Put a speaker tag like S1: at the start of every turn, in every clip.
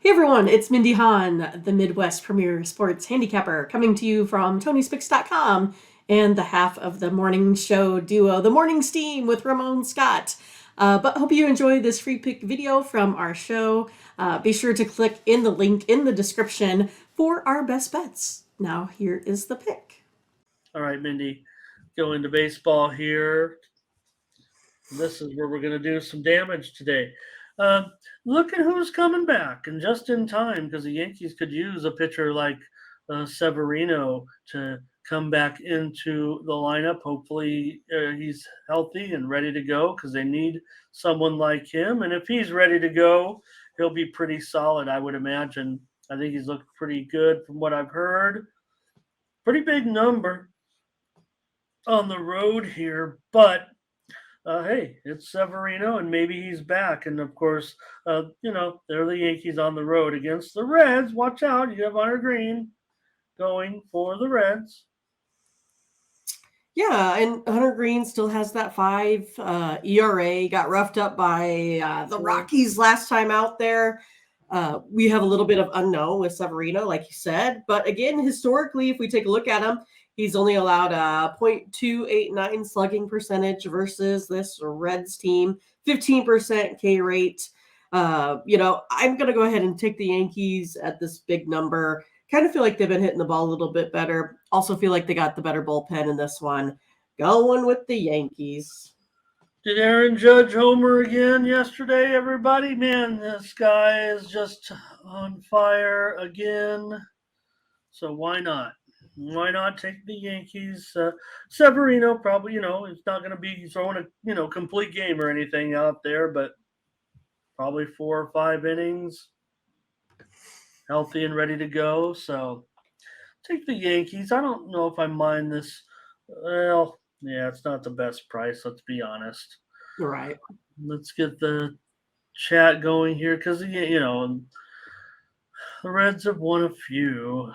S1: Hey everyone, it's Mindy Hahne, the Midwest premier sports handicapper, coming to you from TonySpix.com and the half of the morning show duo, The Morning Steam with Ramon Scott. But hope you enjoy this free pick video from our show. Be sure to click in the link in the description for our best bets. Now here is the pick.
S2: All right, Mindy, going to baseball here. This is where we're going to do some damage today. Look at who's coming back, and just in time, because the Yankees could use a pitcher like Severino to come back into the lineup. Hopefully, he's healthy and ready to go because they need someone like him. And if he's ready to go, he'll be pretty solid, I would imagine. I think he's looked pretty good from what I've heard. Pretty big number on the road here, but hey, it's Severino, and maybe he's back. And of course, they're the Yankees on the road against the Reds. Watch out, you have Hunter Green going for the Reds.
S1: Yeah, and Hunter Green still has that 5 ERA. Got roughed up by the Rockies last time out there. We have a little bit of unknown with Severino, like you said. But again, historically, if we take a look at him, he's only allowed a .289 slugging percentage versus this Reds team, 15% K rate. I'm going to go ahead and take the Yankees at this big number. Kind of feel like they've been hitting the ball a little bit better. Also feel like they got the better bullpen in this one. Going with the Yankees.
S2: Did Aaron Judge homer again yesterday, everybody? Man, this guy is just on fire again. So why not? Why not take the Yankees? Severino probably, it's not going to be throwing a, complete game or anything out there, but probably 4 or 5 innings, healthy and ready to go. So take the Yankees. I don't know if I mind this. Well, yeah, it's not the best price. Let's be honest.
S1: Right.
S2: Let's get the chat going here because the Reds have won a few.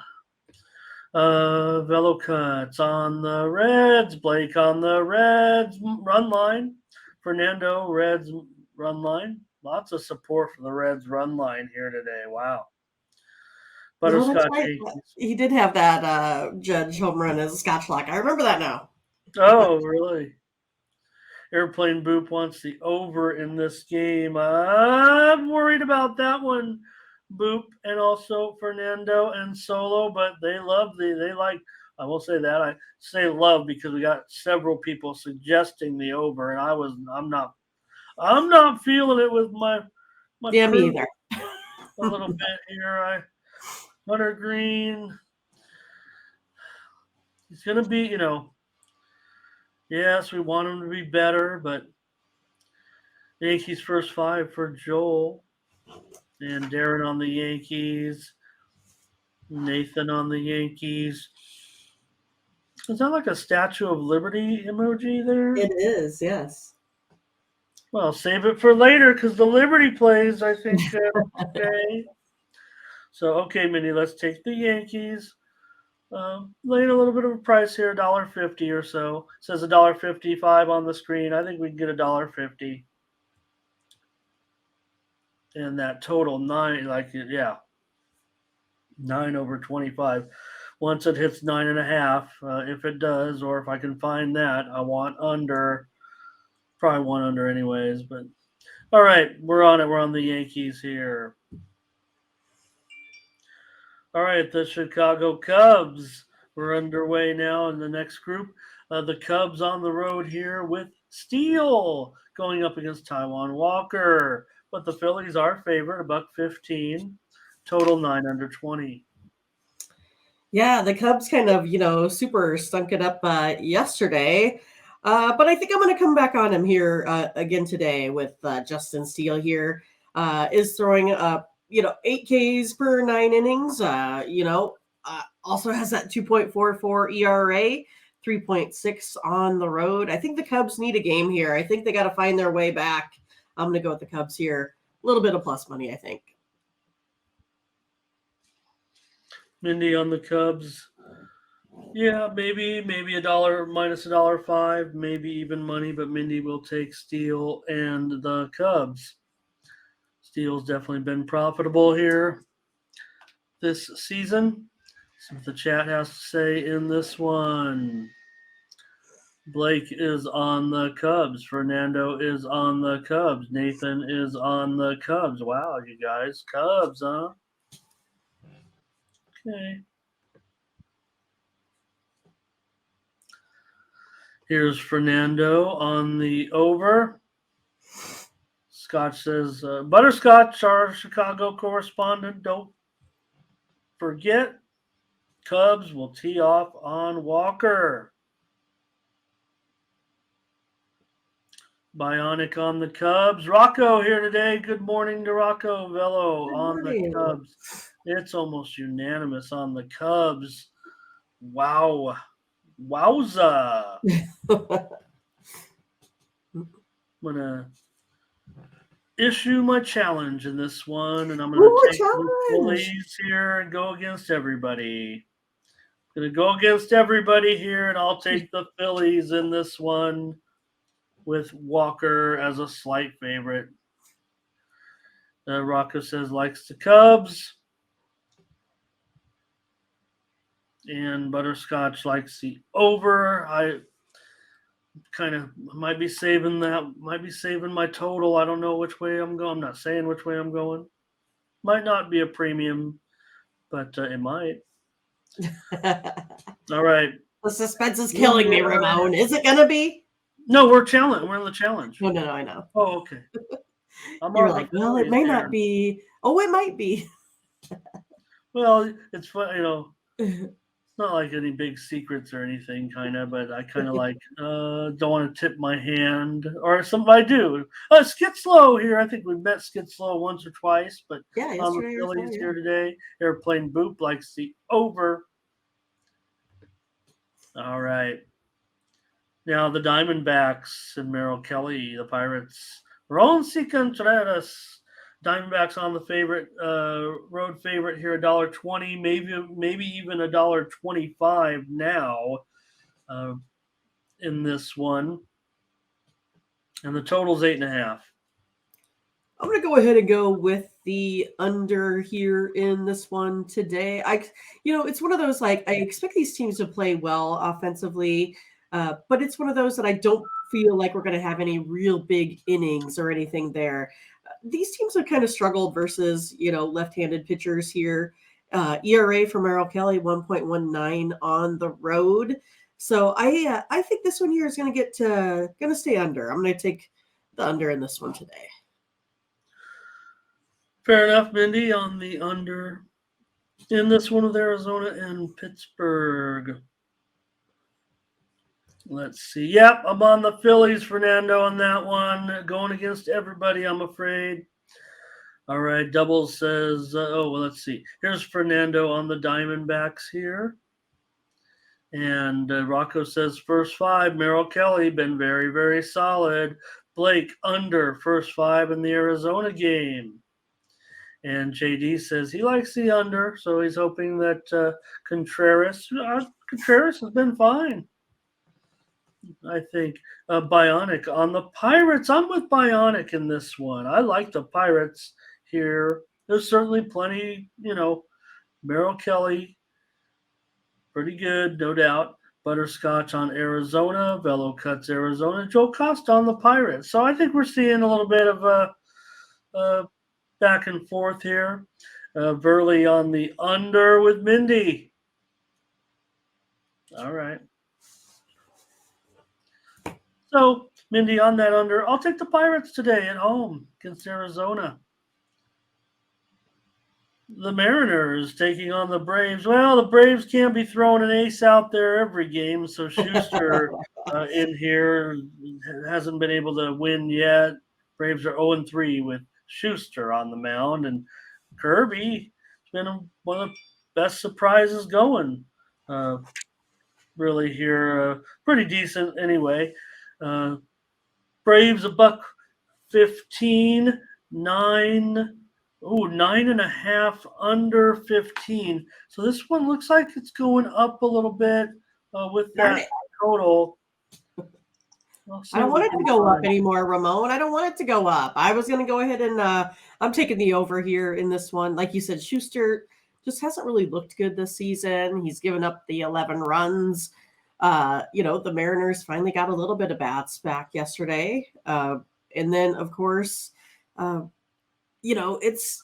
S2: Velo Cuts on the Reds. Blake on the Reds run line. Fernando, Reds run line. Lots of support for the Reds run line here today. Wow.
S1: Butterscotch. Right. He did have that Judge home run as a Scotch lock. I remember that now.
S2: Oh, really? Airplane Boop wants the over in this game. I'm worried about that one, Boop, and also Fernando and Solo, but they like. I will say that I say love because we got several people suggesting the over, and I'm not feeling it with my
S1: yeah, me either.
S2: A little bit here. Hunter Green, he's gonna be, yes, we want him to be better, but Yankees first 5 for Joel. And Darren on the Yankees. Nathan on the Yankees. Is that like a Statue of Liberty emoji there?
S1: It is, yes.
S2: Well, save it for later because the Liberty plays, I think. Okay. So, okay, Mindy, let's take the Yankees. Laying a little bit of a price here, $1.50 or so. It says $1.55 on the screen. I think we can get $1.50. And that total 9, 9 over 25. Once it hits 9.5, if it does, or if I can find that, I want under. Probably want under anyways, but all right, we're on it. We're on the Yankees here. All right, the Chicago Cubs. We're underway now in the next group. The Cubs on the road here with Steele going up against Taijuan Walker. But the Phillies are favored, $1.15. Total 9 under 20.
S1: Yeah, the Cubs kind of, super stunk it up yesterday. But I think I'm going to come back on him here again today with Justin Steele here. Is throwing 8 Ks per 9 innings. Also has that 2.44 ERA, 3.6 on the road. I think the Cubs need a game here. I think they got to find their way back. I'm going to go with the Cubs here. A little bit of plus money, I think.
S2: Mindy on the Cubs. Yeah, maybe $1 minus $1.05, maybe even money, but Mindy will take Steele and the Cubs. Steel's definitely been profitable here this season. See what the chat has to say in this one. Blake is on the Cubs. Fernando is on the Cubs. Nathan is on the Cubs. Wow, you guys. Cubs, huh? Okay. Here's Fernando on the over. Scotch says, Butterscotch, our Chicago correspondent, don't forget, Cubs will tee off on Walker. Bionic on the Cubs. Rocco here today. Good morning to Rocco. Velo on the Cubs. It's almost unanimous on the Cubs. Wow. Wowza. I'm going to issue my challenge in this one, and I'm going to take the Phillies here and go against everybody. I'm going to go against everybody here, and I'll take the Phillies in this one with Walker as a slight favorite. Rocco says likes the Cubs. And Butterscotch likes the over. I kind of might be saving my total. I don't know which way I'm going. I'm not saying which way I'm going. Might not be a premium, but it might. All right.
S1: The suspense is killing me, Ramon. Is it gonna be?
S2: No, we're in the challenge.
S1: No, I know.
S2: Oh, okay.
S1: You're like, well, it may not be. Oh, it might be.
S2: Well, it's fun, it's not like any big secrets or anything, kind of, but I kind of like don't want to tip my hand, or somebody do. Skid Slow here. I think we met Skid Slow once or twice, but
S1: yeah,
S2: on the Phillies here today. Airplane Boop likes the over. All right. Now the Diamondbacks and Merrill Kelly, the Pirates. Ron C. Contreras. Diamondbacks on the favorite, road favorite here, $1.20, maybe even $1.25 now in this one. And the total's 8.5.
S1: I'm going to go ahead and go with the under here in this one today. It's one of those, like, I expect these teams to play well offensively, but it's one of those that I don't feel like we're going to have any real big innings or anything there. These teams have kind of struggled versus, left-handed pitchers here. ERA for Merrill Kelly, 1.19 on the road. So I think this one here is going to stay under. I'm going to take the under in this one today.
S2: Fair enough, Mindy, on the under in this one with Arizona and Pittsburgh. Let's see. Yep, I'm on the Phillies, Fernando, on that one. Going against everybody, I'm afraid. All right, Doubles says, let's see. Here's Fernando on the Diamondbacks here. And Rocco says, first 5, Merrill Kelly, been very, very solid. Blake, under, first 5 in the Arizona game. And JD says he likes the under, so he's hoping that Contreras has been fine. I think Bionic on the Pirates. I'm with Bionic in this one. I like the Pirates here. There's certainly plenty, Merrill Kelly, pretty good, no doubt. Butterscotch on Arizona. Velo cuts Arizona. Joe Costa on the Pirates. So I think we're seeing a little bit of back and forth here. Burley on the under with Mindy. All right. So, Mindy, on that under, I'll take the Pirates today at home against Arizona. The Mariners taking on the Braves. Well, the Braves can't be throwing an ace out there every game, so Schuster in here hasn't been able to win yet. Braves are 0-3 with Schuster on the mound, and Kirby has been one of the best surprises going. Really here, pretty decent anyway. Braves $1.15, 9.5 under 15. So this one looks like it's going up a little bit with that total. I'll
S1: I
S2: see
S1: don't
S2: what
S1: want
S2: we
S1: it to
S2: can
S1: go up
S2: find.
S1: anymore, Ramon. I don't want it to go up. I was going to go ahead and I'm taking the over here in this one. Like you said, Schuster just hasn't really looked good this season. He's given up the 11 runs. The Mariners finally got a little bit of bats back yesterday. And then, of course, it's,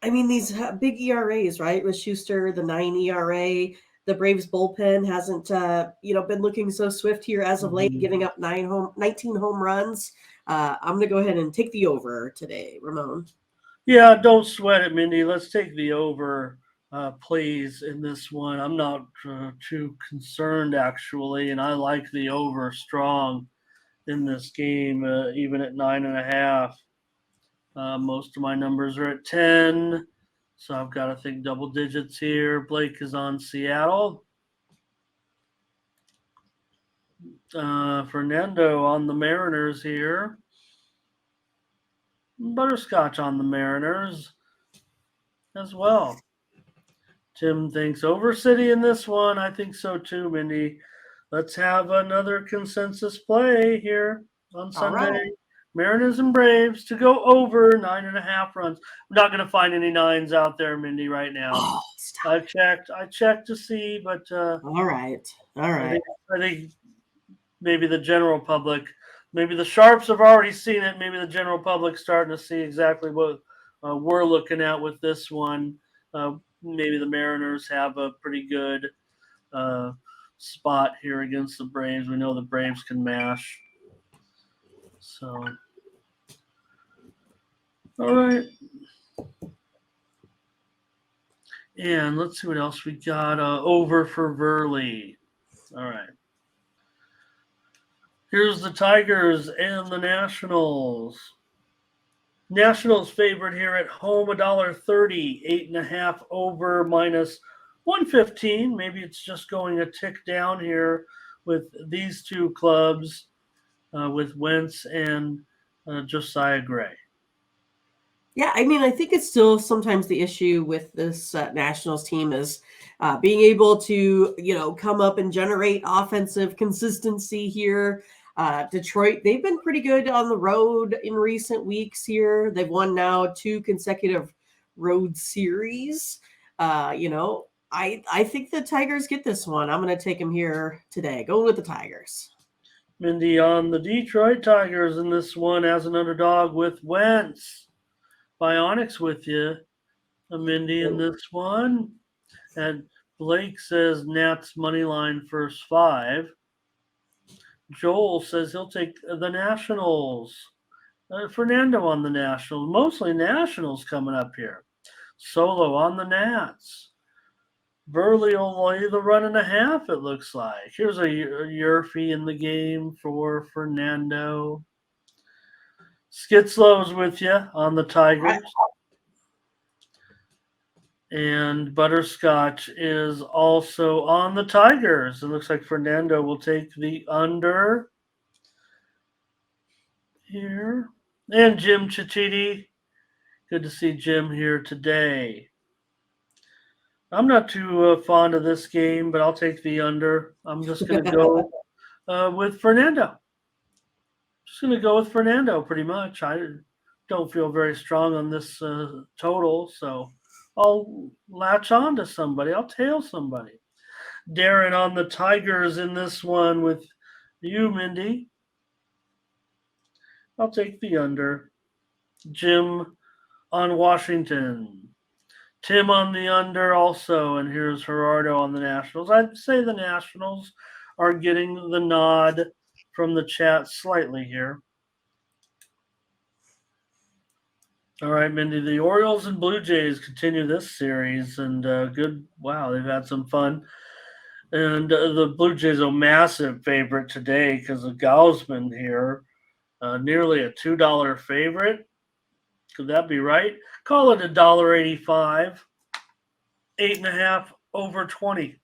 S1: I mean, these big ERAs, right? With Schuster, the 9 ERA. The Braves bullpen hasn't, been looking so swift here as of late,
S2: Mhm.
S1: giving up 19 home runs. I'm going to go ahead and take the over today, Ramon.
S2: Yeah, don't sweat it, Mindy. Let's take the over, please, in this one. I'm not too concerned, actually, and I like the over strong in this game, even at 9.5. Most of my numbers are at 10, so I've got to think double digits here. Blake is on Seattle. Fernando on the Mariners here. Butterscotch on the Mariners as well. Tim thinks over City in this one. I think so too, Mindy. Let's have another consensus play here on
S1: All
S2: Sunday.
S1: right.
S2: Mariners and Braves to go over 9.5 runs. I'm not going to find any nines out there, Mindy, right now.
S1: Oh, stop.
S2: I checked to see, but
S1: All right. All
S2: I
S1: right.
S2: think maybe the general public, maybe the sharps have already seen it. Maybe the general public's starting to see exactly what we're looking at with this one. Maybe the Mariners have a pretty good spot here against the Braves. We know the Braves can mash. So, all right. And let's see what else we got. Over for Verley. All right. Here's the Tigers and the Nationals. Nationals favorite here at home, $1.30, 8.5 over minus 115. Maybe it's just going a tick down here with these two clubs, with Wentz and Josiah Gray.
S1: Yeah, I mean, I think it's still sometimes the issue with this Nationals team is being able to, come up and generate offensive consistency here. Detroit, they've been pretty good on the road in recent weeks here. They've won now 2 consecutive road series. I think the Tigers get this one. I'm going to take them here today. Going with the Tigers.
S2: Mindy on the Detroit Tigers in this one as an underdog with Wentz. Bionics with you, Mindy, in this one. And Blake says Nats money line first 5. Joel says he'll take the Nationals. Fernando on the Nationals. Mostly Nationals coming up here. Solo on the Nats. Burley will lay the 1.5, it looks like. Here's a Yurfie in the game for Fernando. Skitslow's with you on the Tigers. And Butterscotch is also on the Tigers. It looks like Fernando will take the under here. And Jim Chichiti. Good to see Jim here today. I'm not too fond of this game, but I'll take the under. I'm just going to go with Fernando. Just going to go with Fernando pretty much. I don't feel very strong on this total, so I'll latch on to somebody. I'll tail somebody. Darren on the Tigers in this one with you, Mindy. I'll take the under. Jim on Washington. Tim on the under also, and here's Gerardo on the Nationals. I'd say the Nationals are getting the nod from the chat slightly here. All right, Mindy, the Orioles and Blue Jays continue this series, and good. Wow, they've had some fun. And the Blue Jays are a massive favorite today because of Gausman here. Nearly a $2 favorite. Could that be right? Call it $1.85. 8.5 over 20.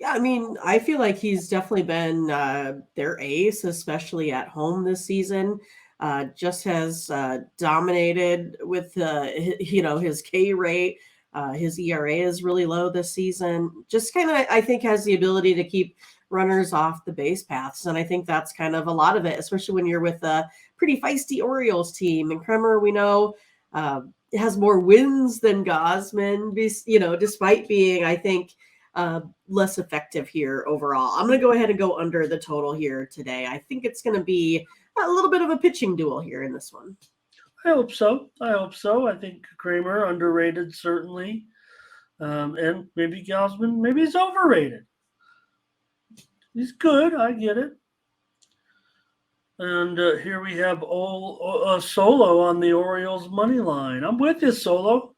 S1: Yeah, I mean, I feel like he's definitely been their ace, especially at home this season. Just has dominated with his K rate. His ERA is really low this season. Just kind of, I think, has the ability to keep runners off the base paths. And I think that's kind of a lot of it, especially when you're with a pretty feisty Orioles team. And Kremer, we know, has more wins than Gosman, despite being, I think, less effective here overall. I'm going to go ahead and go under the total here today. I think it's going to be a little bit of a pitching duel here in this one.
S2: I hope so. I think Kramer underrated, certainly. And maybe Gosman, maybe he's overrated. He's good. I get it. And here we have Solo on the Orioles money line. I'm with you, Solo.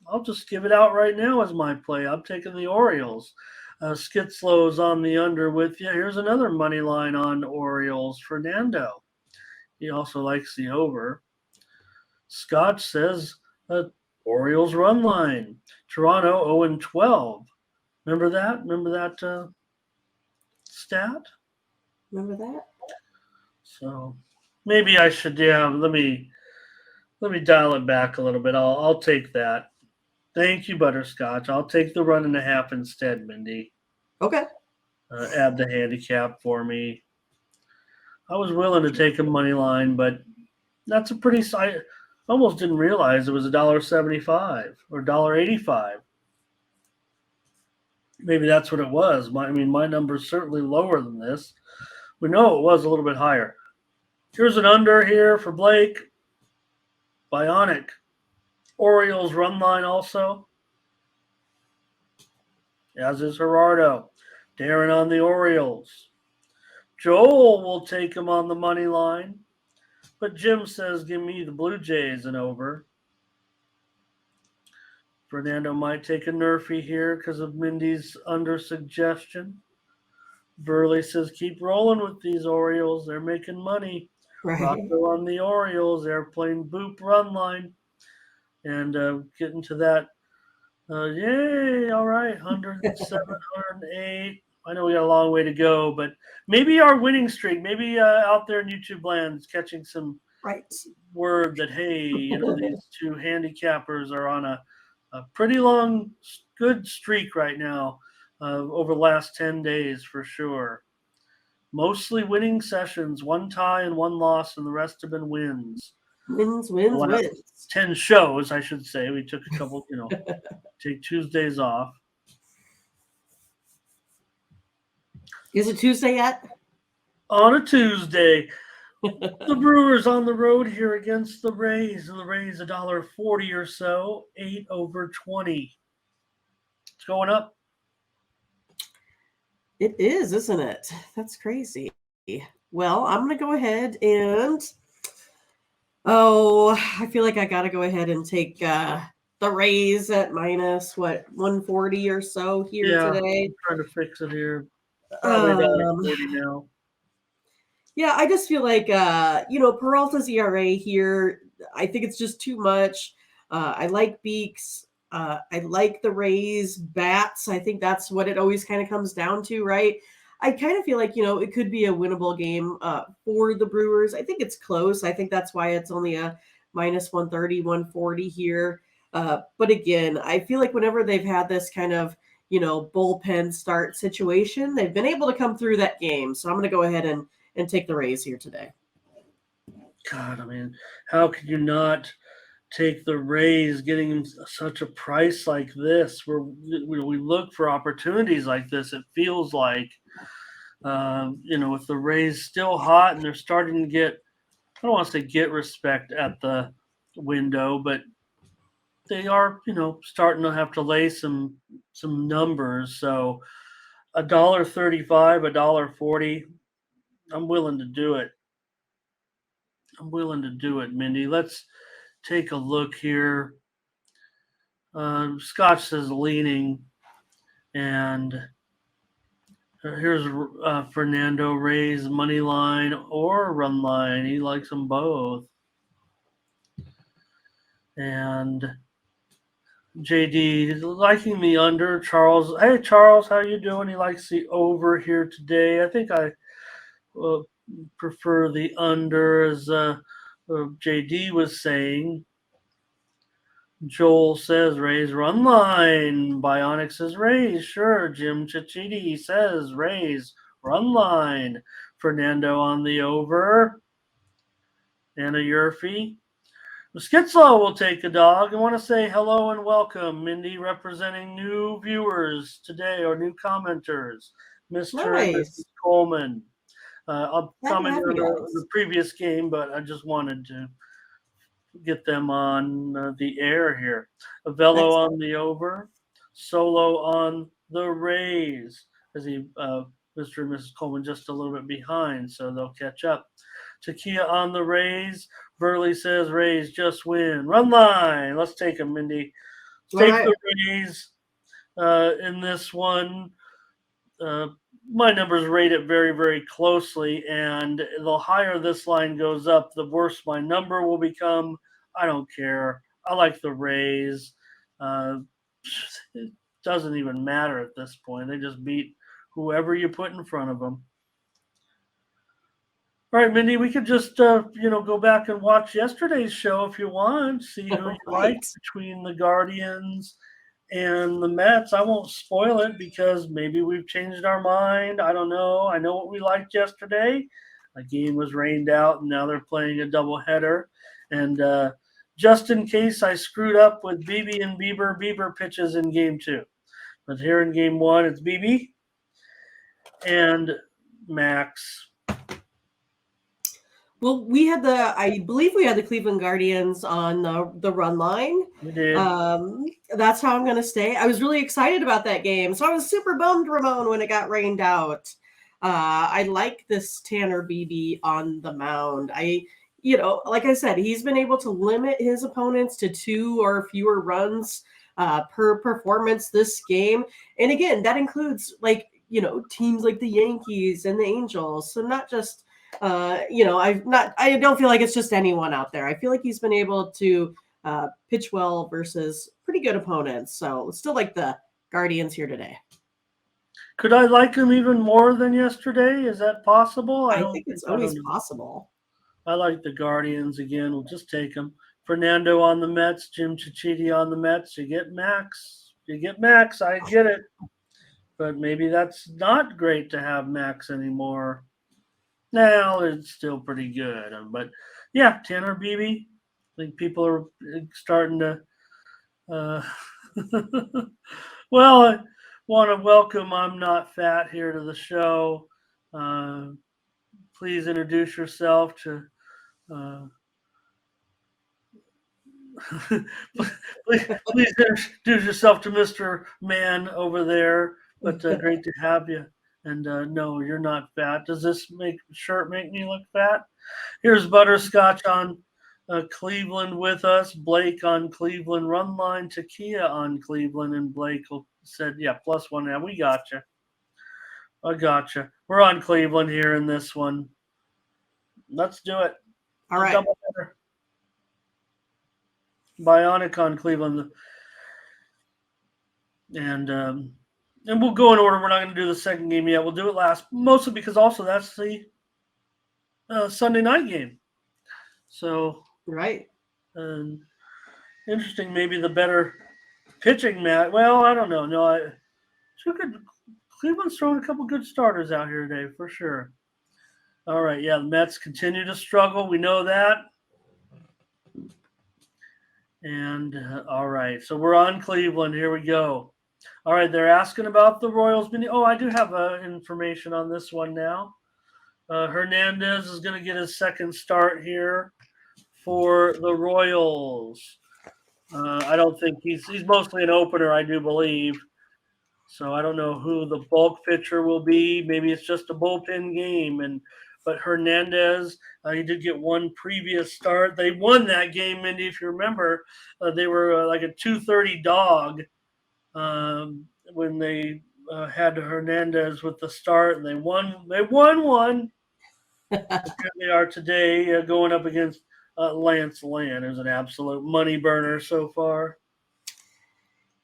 S2: I'll just give it out right now as my play. I'm taking the Orioles. Skitslow's on the under with you. Here's another money line on Orioles. Fernando. He also likes the over. Scott says Orioles run line. Toronto 0-12. Remember that? Remember that stat?
S1: Remember that?
S2: So maybe I should. Yeah. Let me dial it back a little bit. I'll take that. Thank you, Butterscotch. I'll take the 1.5 instead, Mindy.
S1: Okay.
S2: Add the handicap for me. I was willing to take a money line, but that's a pretty. I almost didn't realize it was $1.75 or $1.85. Maybe that's what it was. My number's certainly lower than this. We know it was a little bit higher. Here's an under here for Blake. Bionic. Orioles run line also. As is Gerardo. Darren on the Orioles. Joel will take him on the money line. But Jim says, give me the Blue Jays and over. Fernando might take a Nerfy here because of Mindy's under suggestion. Burley says, keep rolling with these Orioles. They're making money.
S1: Right.
S2: Rocco on the Orioles. They're playing Boop run line. And getting to that. Yay. All right. 107, 108. I know we got a long way to go, but maybe our winning streak, maybe out there in YouTube land is catching some word that, hey, these two handicappers are on a pretty long, good streak right now over the last 10 days for sure. Mostly winning sessions, 1 tie and 1 loss, and the rest have been wins.
S1: Wins.
S2: 10 shows, I should say. We took a couple, take Tuesdays off.
S1: Is it Tuesday yet?
S2: On a Tuesday. The Brewers on the road here against the Rays. And the Rays $1.40 or so. 8/20. It's going up.
S1: It is, isn't it? That's crazy. Well, I'm going to go ahead and I feel like I got to go ahead and take the Rays at minus 140 or so here today.
S2: I'm trying to fix it here. Probably $1.40 now.
S1: Yeah, I just feel like Peralta's ERA here, I think it's just too much. I like Beeks. I like the Rays bats. I think that's what it always kind of comes down to, right? I kind of feel like, it could be a winnable game for the Brewers. I think it's close. I think that's why it's only a minus 130, 140 here. But again, I feel like whenever they've had this kind of, bullpen start situation, they've been able to come through that game. So I'm going to go ahead and take the Rays here today.
S2: God, how could you not take the Rays getting such a price like this? Where we look for opportunities like this, it feels like, with the Rays still hot and they're starting to get, I don't want to say get respect at the window, but they are, starting to have to lay some numbers. So $1.35, $1.40, I'm willing to do it. Mindy. Let's take a look here. Scott says leaning, and here's Fernando Rays money line or run line. He likes them both. And JD liking the under. Charles, hey Charles, how you doing? He likes the over here today. I think I prefer the under, as JD was saying. Joel says Rays run line. Bionic says Rays. Sure. Jim Chichidi says Rays run line. Fernando on the over. Anna Yurfee. Skitslaw will take a dog. I want to say hello and welcome. Mindy representing new viewers today or new commenters. Mr. and Mrs.
S1: Nice.
S2: Coleman. I'll
S1: Glad to
S2: comment
S1: have
S2: on
S1: you
S2: the
S1: guys.
S2: previous game, but I just wanted to get them on the air here. Avello
S1: Excellent.
S2: on the over, Solo on the Rays. As Mr. and Mrs. Coleman just a little bit behind, so they'll catch up. Takia on the Rays. Burley says Rays just win. Run line. Let's take them, Mindy.
S1: All
S2: Take
S1: right.
S2: the Rays in this one. My numbers rate it very, very closely, and the higher this line goes up, the worse my number will become. I don't care. I like the Rays. It doesn't even matter at this point. They just beat whoever you put in front of them. All right, Mindy, we could just go back and watch yesterday's show if you want. See who you like
S1: Right.
S2: between the Guardians and the Mets. I won't spoil it because maybe we've changed our mind. I don't know. I know what we liked yesterday. A game was rained out, and now they're playing a doubleheader. And just in case I screwed up with BB and Bieber pitches in game 2. But here in game 1, it's BB and Max.
S1: Well, I believe we had the Cleveland Guardians on the run line.
S2: We did.
S1: That's how I'm going to stay. I was really excited about that game. So I was super bummed, Ramon, when it got rained out. I like this Tanner Beebe on the mound. Like I said, he's been able to limit his opponents to 2 or fewer runs per performance this game. And again, that includes teams like the Yankees and the Angels. So not just I don't feel like it's just anyone out there. I feel like he's been able to pitch well versus pretty good opponents. So still like the Guardians here today.
S2: Could I like him even more than yesterday? Is that possible?
S1: I think it's always possible.
S2: I like the Guardians again. We'll just take them. Fernando on the Mets, Jim Chichidi on the Mets. You get Max. I get it. But maybe that's not great to have Max anymore. Now it's still pretty good. But yeah, Tanner Beebe. I think people are starting to. Well, I want to welcome I'm Not Fat here to the show. Please introduce yourself to. Please introduce yourself to Mr. Man over there. But great to have you. And no, you're not fat. Does this shirt make me look fat? Here's Butterscotch on Cleveland with us. Blake on Cleveland run line. Takia on Cleveland. And Blake said, yeah, +1. Now we got you. I got you. We're on Cleveland here in this one. Let's do it.
S1: All right.
S2: Bionic on Cleveland. And we'll go in order. We're not going to do the second game yet. We'll do it last, mostly because also that's the Sunday night game. So
S1: right.
S2: Interesting. Maybe the better pitching match. Well, I don't know. No, Cleveland's throwing a couple good starters out here today for sure. All right. Yeah, the Mets continue to struggle. We know that. And all right. So we're on Cleveland. Here we go. All right, they're asking about the Royals. Oh, I do have information on this one now. Hernandez is going to get his second start here for the Royals. I don't think he's mostly an opener, I do believe. So I don't know who the bulk pitcher will be. Maybe it's just a bullpen game. But Hernandez, he did get one previous start. They won that game, Mindy, if you remember. They were like a 230 dog. When they had Hernandez with the start, and they won one. Here they are today going up against Lance Lynn, who's an absolute money burner so far.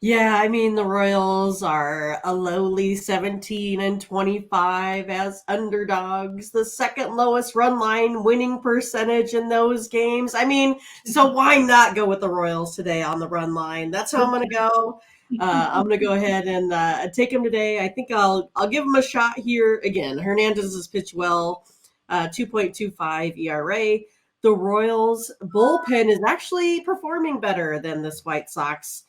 S1: Yeah, I mean the Royals are a lowly 17-25 as underdogs, the second lowest run line winning percentage in those games. I mean, so why not go with the Royals today on the run line? That's how I'm going to go. I'm going to go ahead and take them today. I think I'll give them a shot here again. Hernandez has pitched well, 2.25 ERA. The Royals bullpen is actually performing better than this White Sox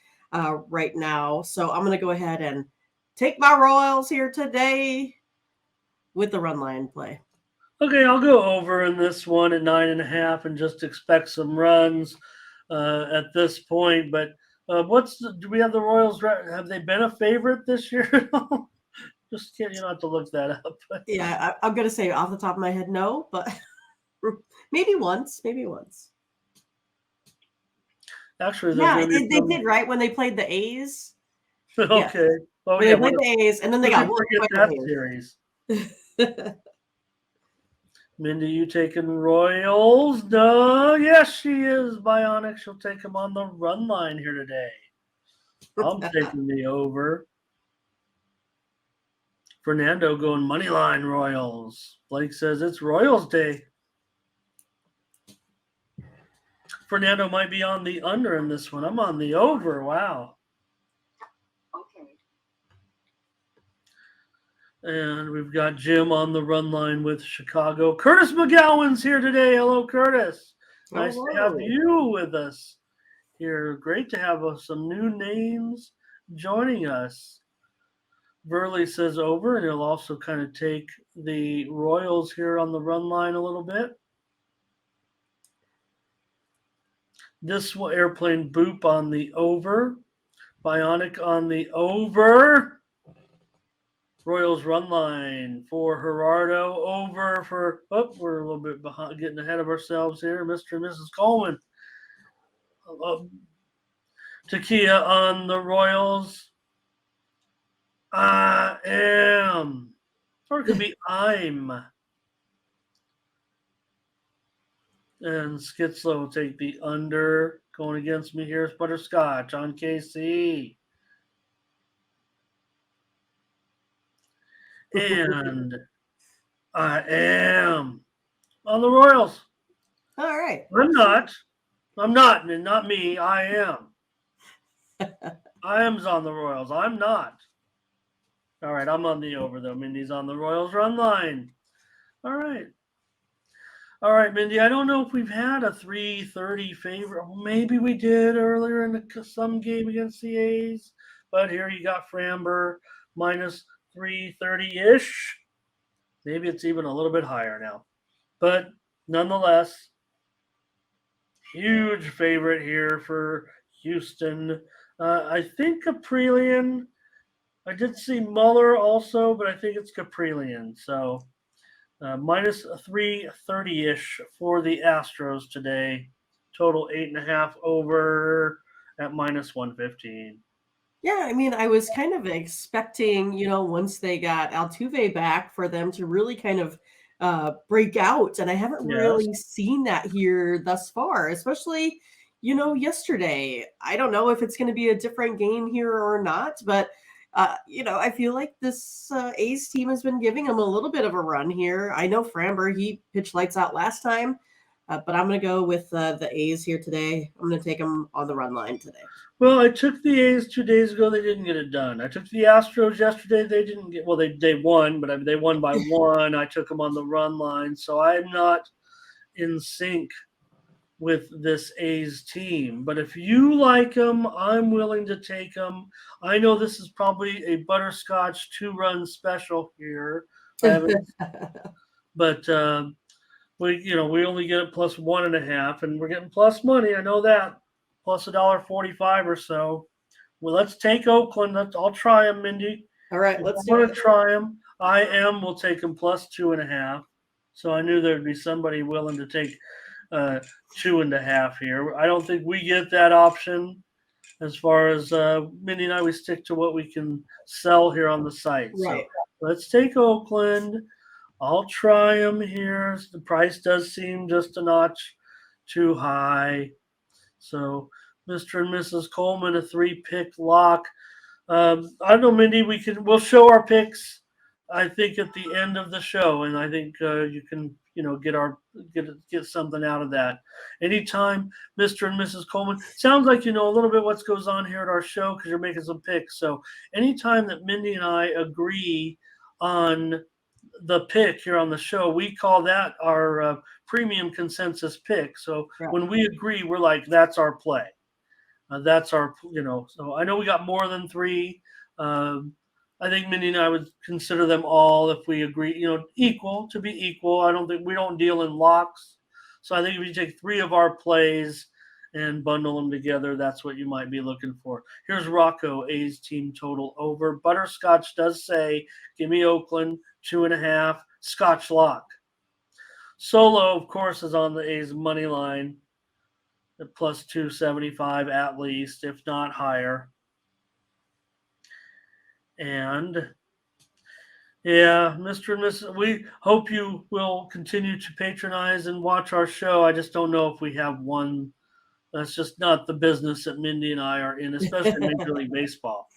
S1: right now. So I'm going to go ahead and take my Royals here today with the run line play.
S2: Okay, I'll go over in this one at 9.5 and just expect some runs at this point. But do we have the Royals? Have they been a favorite this year? Just kidding. You don't have to look that up.
S1: Yeah, I'm going to say off the top of my head, no, but maybe once.
S2: Actually,
S1: Yeah, they did, right? When they played the A's.
S2: Okay.
S1: Yeah.
S2: Oh,
S1: when
S2: yeah.
S1: they played the A's, and then they got
S2: forget that series. Mindy, you taking Royals? No. Yes, she is. Bionic. She'll take him on the run line here today. I'm taking the over. Fernando going money line Royals. Blake says it's Royals Day. Fernando might be on the under in this one. I'm on the over. Wow.
S3: Okay.
S2: And we've got Jim on the run line with Chicago. Curtis McGowan's here today. Hello, Curtis. Nice to have you with us here. Great to have some new names joining us. Burley says over, and he'll also kind of take the Royals here on the run line a little bit. This airplane boop on the over. Bionic on the over. Royals run line for Gerardo. Over for, we're a little bit behind, getting ahead of ourselves here. Mr. and Mrs. Coleman. Takia on the Royals. I am. Or it could be I'm. And Skitslow will take the under. Going against me here is Butterscotch on KC. And I am on the Royals.
S1: All right.
S2: I'm not, and not me. I am. I am's on the Royals. I'm not. All right, I'm on the over, though. Mindy's on the Royals run line. All right. All right, Mindy, I don't know if we've had a 3:30 favorite. Maybe we did earlier in some game against the A's. But here you got Framber minus 330-ish. Maybe it's even a little bit higher now. But nonetheless, huge favorite here for Houston. I think Caprillion. I did see Muller also, but I think it's Caprillion. So minus 330-ish for the Astros today. Total 8.5 over at minus 115.
S1: Yeah, I mean, I was kind of expecting, once they got Altuve back, for them to really kind of break out, and I haven't really seen that here thus far, especially, yesterday. I don't know if it's going to be a different game here or not, but I feel like this A's team has been giving them a little bit of a run here. I know Framber, he pitched lights out last time, but I'm going to go with the A's here today. I'm going to take them on the run line today.
S2: Well, I took the A's 2 days ago. They didn't get it done. I took the Astros yesterday. They didn't get – well, they won, but they won by one. I took them on the run line. So I'm not in sync with this A's team. But if you like them, I'm willing to take them. I know this is probably a butterscotch 2-run special here. But we only get it plus 1.5, and we're getting plus money. I know that. Plus $1.45 or so. Well, let's take Oakland. I'll try them, Mindy.
S1: All right, let's
S2: do it. I'm going to try them. We'll take them plus 2.5. So I knew there'd be somebody willing to take 2.5 here. I don't think we get that option. As far as Mindy and I, we stick to what we can sell here on the site.
S1: Right.
S2: So let's take Oakland. I'll try them here. The price does seem just a notch too high. So Mr. and Mrs. Coleman, a 3-pick lock. I don't know, Mindy. We'll show our picks, I think, at the end of the show, and I think you can get something out of that. Anytime, Mr. and Mrs. Coleman, sounds like you know a little bit what goes on here at our show because you're making some picks. So anytime that Mindy and I agree on the pick here on the show, we call that our premium consensus pick. So when we agree, we're like, that's our play. That's our, so I know we got more than 3. I think Mindy and I would consider them all if we agree, equal to be equal. I don't think we don't deal in locks. So I think if you take 3 of our plays and bundle them together, that's what you might be looking for. Here's Rocco, A's team total over. Butterscotch does say, give me Oakland, 2.5, Scotch lock. Solo, of course, is on the A's money line at plus 275 at least, if not higher. And yeah, Mr. and Mrs. We hope you will continue to patronize and watch our show. I just don't know if we have one. That's just not the business that Mindy and I are in, especially Major League Baseball.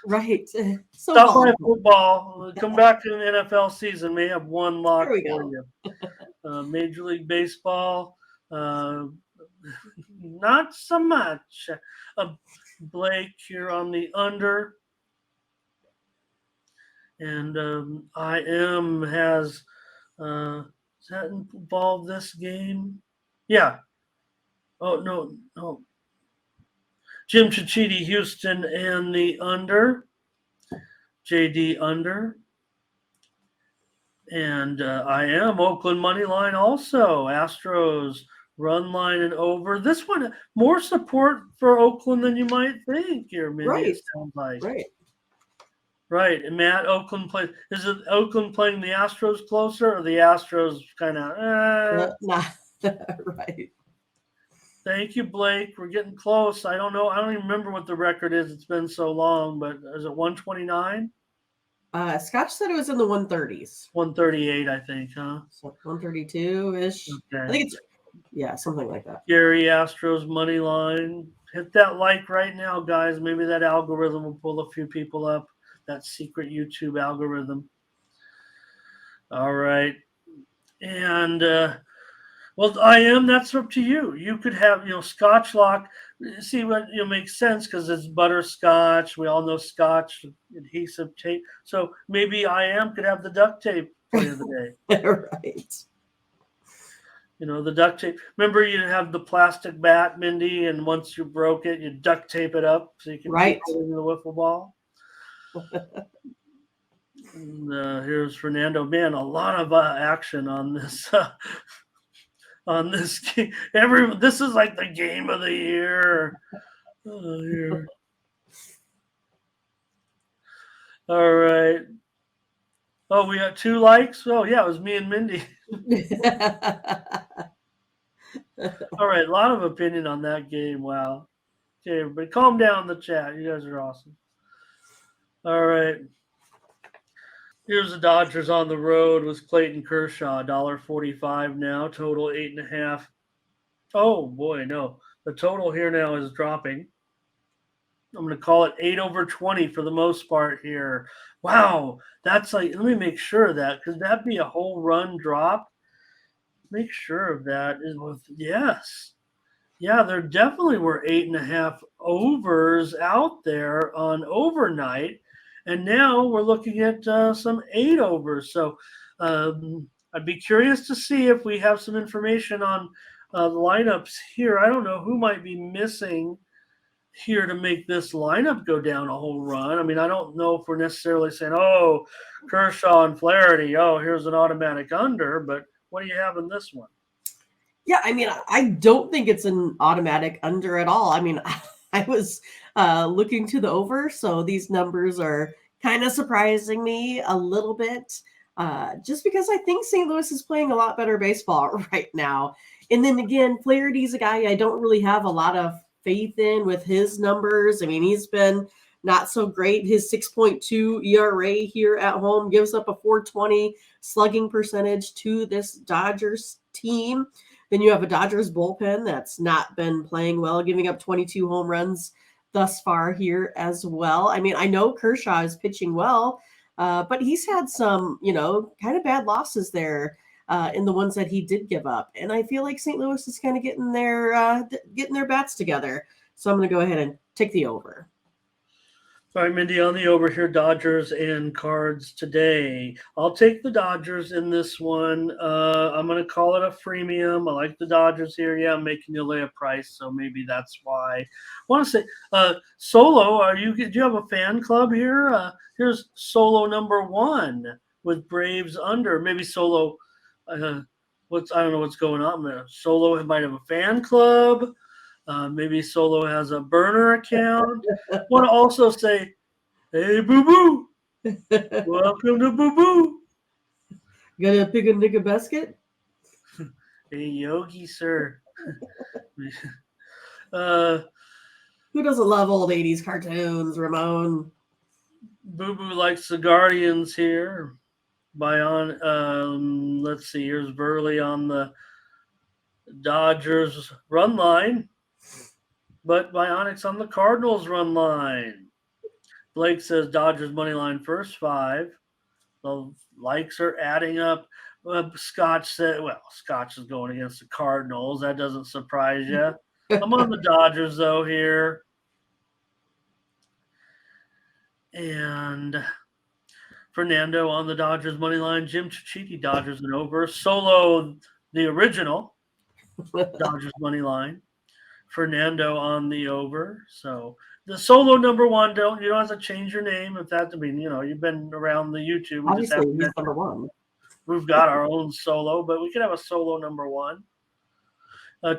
S1: Right. So
S2: Stop by football. Come back to the NFL season. May have one lock for you. Major League Baseball, not so much. Blake here on the under. And IM has does that involve this game? Yeah. Oh no. Jim Chichiti, Houston, and the under. JD under. And IM Oakland money line also. Astros run line and over. This one more support for Oakland than you might think here, Mindy.
S1: Right.
S2: It sounds like.
S1: Right.
S2: Right, and Matt, Oakland plays. Is it Oakland playing the Astros closer, or the Astros kind of?
S1: Right.
S2: Thank you, Blake. We're getting close. I don't know. I don't even remember what the record is. It's been so long, but is it 129?
S1: Scotch said it was in the 130s.
S2: 138, I think, huh?
S1: So 132-ish. Okay. I think it's something like that.
S2: Gary Astros money line. Hit that like right now, guys. Maybe that algorithm will pull a few people up. That secret YouTube algorithm. All right. And, that's up to you. You could have, Scotch lock. See what, makes sense because it's butterscotch. We all know Scotch, adhesive tape. So maybe could have the duct tape play of the day.
S1: Right.
S2: The duct tape. Remember you have the plastic bat, Mindy, and once you broke it, you duct tape it up so you can put it in the wiffle ball. And, here's Fernando. Man, a lot of action on this game. This is like the game of the year. Here. All right. Oh, we got 2 likes. Oh yeah, it was me and Mindy. All right, a lot of opinion on that game. Wow. Okay, everybody, calm down in the chat. You guys are awesome. All right. Here's the Dodgers on the road with Clayton Kershaw, $1.45 now, total 8.5. Oh boy, no. The total here now is dropping. I'm going to call it 8 over 20 for the most part here. Wow, that's like, let me make sure of that because that'd be a whole run drop. Make sure of that. Yes. Yeah, there definitely were 8.5 overs out there on overnight. And now we're looking at some 8 overs. So I'd be curious to see if we have some information on the lineups here. I don't know who might be missing here to make this lineup go down a whole run. I mean, I don't know if we're necessarily saying, oh, Kershaw and Flaherty, oh, here's an automatic under. But what do you have in this one?
S1: Yeah, I mean, I don't think it's an automatic under at all. I mean, I was looking to the over, so these numbers are kind of surprising me a little bit, just because I think St. Louis is playing a lot better baseball right now. And then again, Flaherty's a guy I don't really have a lot of faith in with his numbers. I mean, he's been not so great. His 6.2 ERA here at home gives up a 420 slugging percentage to this Dodgers team. Then you have a Dodgers bullpen that's not been playing well, giving up 22 home runs thus far here as well. I mean, I know Kershaw is pitching well, but he's had some, kind of bad losses there in the ones that he did give up. And I feel like St. Louis is kind of getting their bats together. So I'm going to go ahead and take the over.
S2: All right, Mindy, on the over here, Dodgers and Cards today. I'll take the Dodgers in this one. I'm going to call it a freemium. I like the Dodgers here. Yeah, I'm making you lay a price, so maybe that's why. I want to say, Solo, do you have a fan club here? Here's Solo number 1 with Braves under. Maybe Solo, I don't know what's going on there. Solo might have a fan club. Maybe Solo has a burner account. Want to also say, hey, Boo Boo, welcome to Boo Boo.
S1: Got a pig and nigga basket?
S2: Hey, Yogi, sir.
S1: Who doesn't love old 80s cartoons, Ramon?
S2: Boo Boo likes the Guardians here. Let's see, here's Burley on the Dodgers run line. But Bionic's on the Cardinals run line. Blake says Dodgers money line first 5. The likes are adding up. Scotch said, Scotch is going against the Cardinals. That doesn't surprise you. I'm on the Dodgers, though, here. And Fernando on the Dodgers money line. Jim Chichiti, Dodgers and over. Solo, the original, Dodgers money line. Fernando on the over. So the Solo number 1, you don't have to change your name if that. You've been around the YouTube.
S1: Obviously, he's number 1.
S2: We've got our own Solo, but we could have a Solo number 1.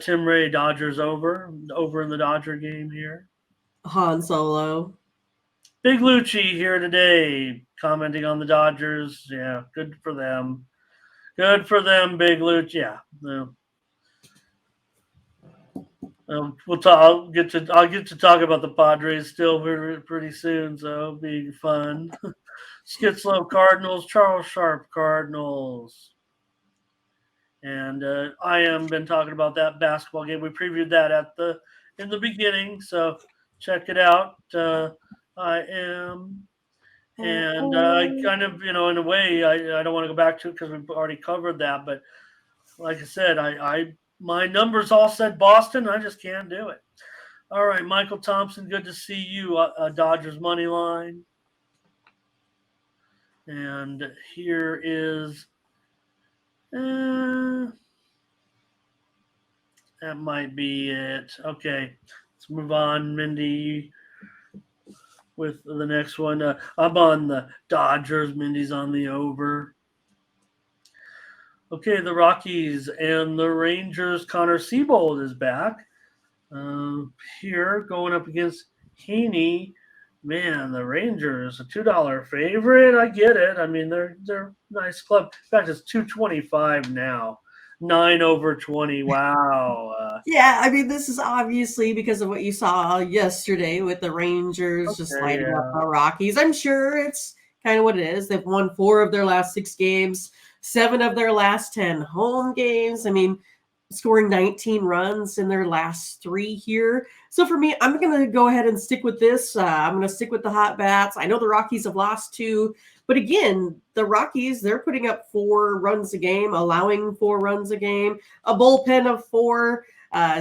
S2: Tim Ray, Dodgers over in the Dodger game here.
S1: Han Solo.
S2: Big Lucci here today, commenting on the Dodgers. Yeah, good for them. Good for them, Big Lucci. Yeah. I'll get to talk about the Padres still pretty soon, so it'll be fun. Skitslow Cardinals, Charles Sharp Cardinals, and I am been talking about that basketball game. We previewed that in the beginning, so check it out. I am, and I kind of in a way I don't want to go back to it because we've already covered that, but like I said, my numbers all said Boston. I just can't do it. All right, Michael Thompson, good to see you. Dodgers money line. And here is that might be it. Okay, let's move on, Mindy, with the next one. I'm on the Dodgers. Mindy's on the over. Okay, the Rockies and the Rangers. Connor Siebold is back here going up against Hahne. Man, the Rangers, a $2 favorite. I get it. I mean, they're a nice club. In fact, it's $2.25 now. 9 over 20. Wow.
S1: Yeah, I mean, this is obviously because of what you saw yesterday with the Rangers just lighting up the Rockies. I'm sure it's kind of what it is. They've won 4 of their last 6 games, 7 of their last 10 home games. I mean, scoring 19 runs in their last 3 here. So for me, I'm going to go ahead and stick with this. I'm going to stick with the hot bats. I know the Rockies have lost 2, but again, the Rockies, they're putting up 4 runs a game, allowing 4 runs a game, a bullpen of 4.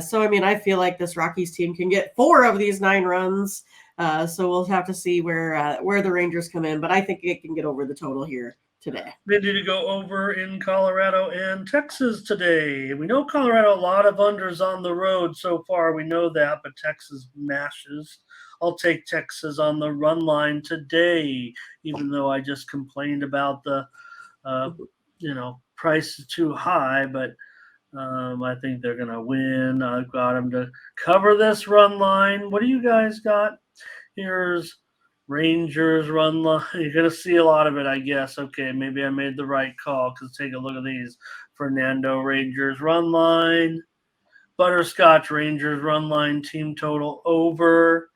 S1: So, I mean, I feel like this Rockies team can get 4 of these 9 runs. So we'll have to see where the Rangers come in, but I think it can get over the total here today.
S2: Mindy to go over in Colorado and Texas today. We know Colorado, a lot of unders on the road so far. We know that, but Texas mashes. I'll take Texas on the run line today, even though I just complained about the, price is too high, but I think they're going to win. I've got them to cover this run line. What do you guys got? Here's Rangers run line. You're going to see a lot of it, I guess. Okay, maybe I made the right call because take a look at these. Fernando Rangers run line. Butterscotch Rangers run line team total over.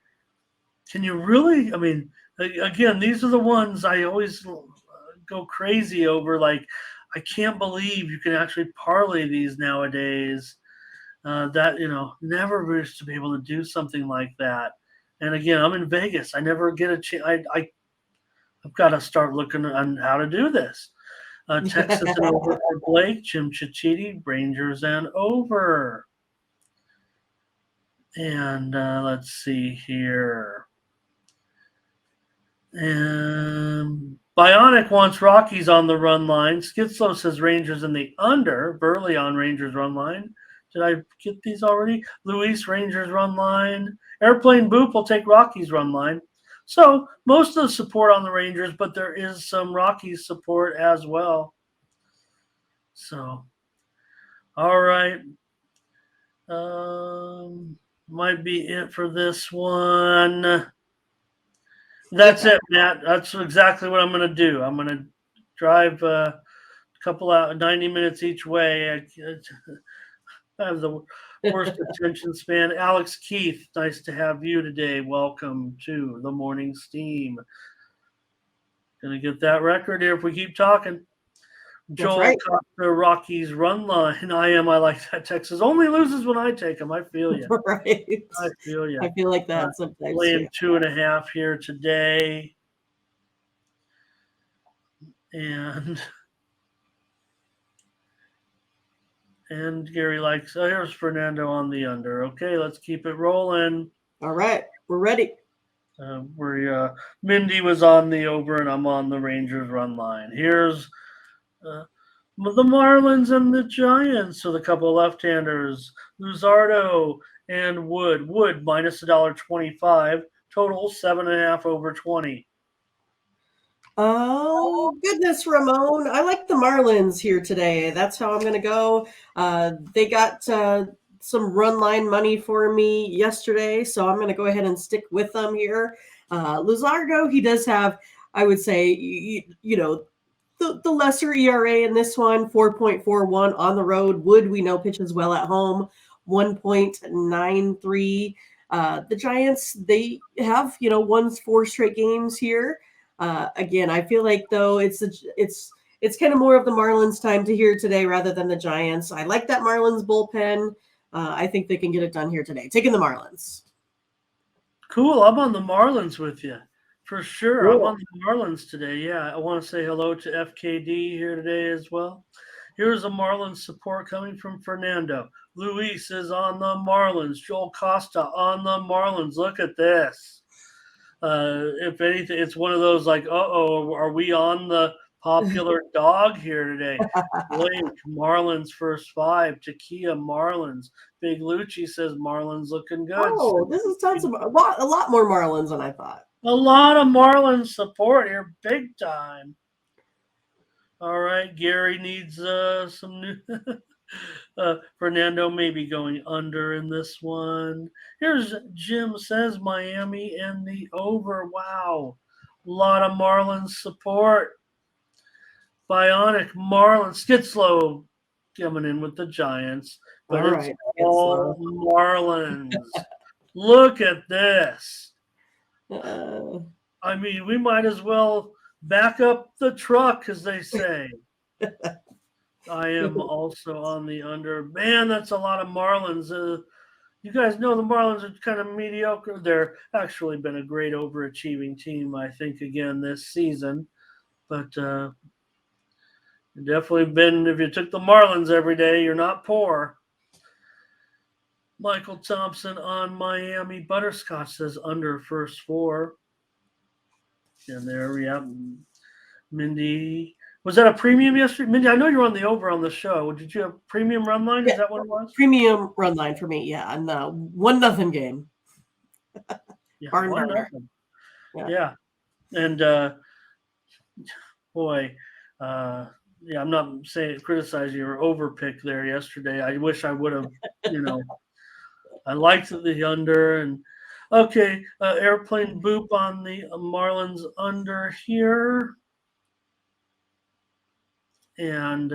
S2: Can you really? I mean, again, these are the ones I always go crazy over. Like, I can't believe you can actually parlay these nowadays. That never used to be able to do something like that. And again, I'm in Vegas. I never get a chance. I've got to start looking on how to do this. Texas and over for Blake, Jim Chichiti, Rangers and over. And let's see here. And Bionic wants Rockies on the run line. Skitslow says Rangers in the under. Burley on Rangers run line. Did I get these already? Luis, Rangers run line. Airplane Boop will take Rockies run line. So most of the support on the Rangers, but there is some Rockies support as well. So, all right. Might be it for this one. That's it, Matt. That's exactly what I'm going to do. I'm going to drive a couple out 90 minutes each way. I have the worst attention span. Alex Keith, nice to have you today. Welcome to the Morning Steam. Going to get that record here if we keep talking. Joel
S1: right.
S2: Costa, Rockies run line. I like that. Texas only loses when I take them. I feel you.
S1: Right.
S2: I feel you.
S1: I feel like that sometimes.
S2: Playing 2.5 here today. And Gary likes, here's Fernando on the under. Okay, let's keep it rolling.
S1: All right, we're ready.
S2: Mindy was on the over, and I'm on the Rangers run line. Here's the Marlins and the Giants. So the couple of left-handers, Luzardo and Wood. Wood minus $1.25. Total 7.5 over 20.
S1: Oh, goodness, Ramon. I like the Marlins here today. That's how I'm going to go. They got some run line money for me yesterday, so I'm going to go ahead and stick with them here. Luzardo, he does have, I would say, the lesser ERA in this one, 4.41 on the road. Wood, we know, pitches well at home, 1.93. The Giants, they have, won 4 straight games here. Again, I feel like though it's kind of more of the Marlins time to hear today rather than the Giants. I like that Marlins bullpen. I think they can get it done here today. Taking the Marlins.
S2: Cool. I'm on the Marlins with you for sure.
S1: Cool.
S2: I'm on the Marlins today. Yeah, I want to say hello to FKD here today as well. Here's a Marlins support coming from Fernando. Luis is on the Marlins. Joel Costa on the Marlins. Look at this. If anything, it's one of those like, are we on the popular dog here today? Blake, Marlins first 5. Takia, Marlins. Big Lucci says Marlins looking good.
S1: Oh, this is tons of a lot more Marlins than I thought.
S2: A lot of Marlins support here, big time. All right, Gary needs some new. Fernando may be going under in this one. Here's Jim says Miami and the over. Wow. A lot of Marlins support. Bionic Marlins. Skitslow coming in with the Giants. But
S1: All
S2: it's
S1: right.
S2: all Marlins. Look at this. I mean, we might as well back up the truck, as they say. I am also on the under. Man, that's a lot of Marlins. You guys know the Marlins are kind of mediocre. They're actually been a great overachieving team, I think, again this season. But definitely been, if you took the Marlins every day, you're not poor. Michael Thompson on Miami. Butterscotch says under first 4. And there we have Mindy. Was that a premium yesterday? Mindy, I know you're on the over on the show. Did you have premium run line? Is that what it was?
S1: Premium run line for me, yeah. And the 1-0 game.
S2: Yeah,
S1: Barn burner.
S2: Yeah. And boy, I'm not saying criticize your over pick there yesterday. I wish I would have, I liked the under. And okay, airplane boop on the Marlins under here. And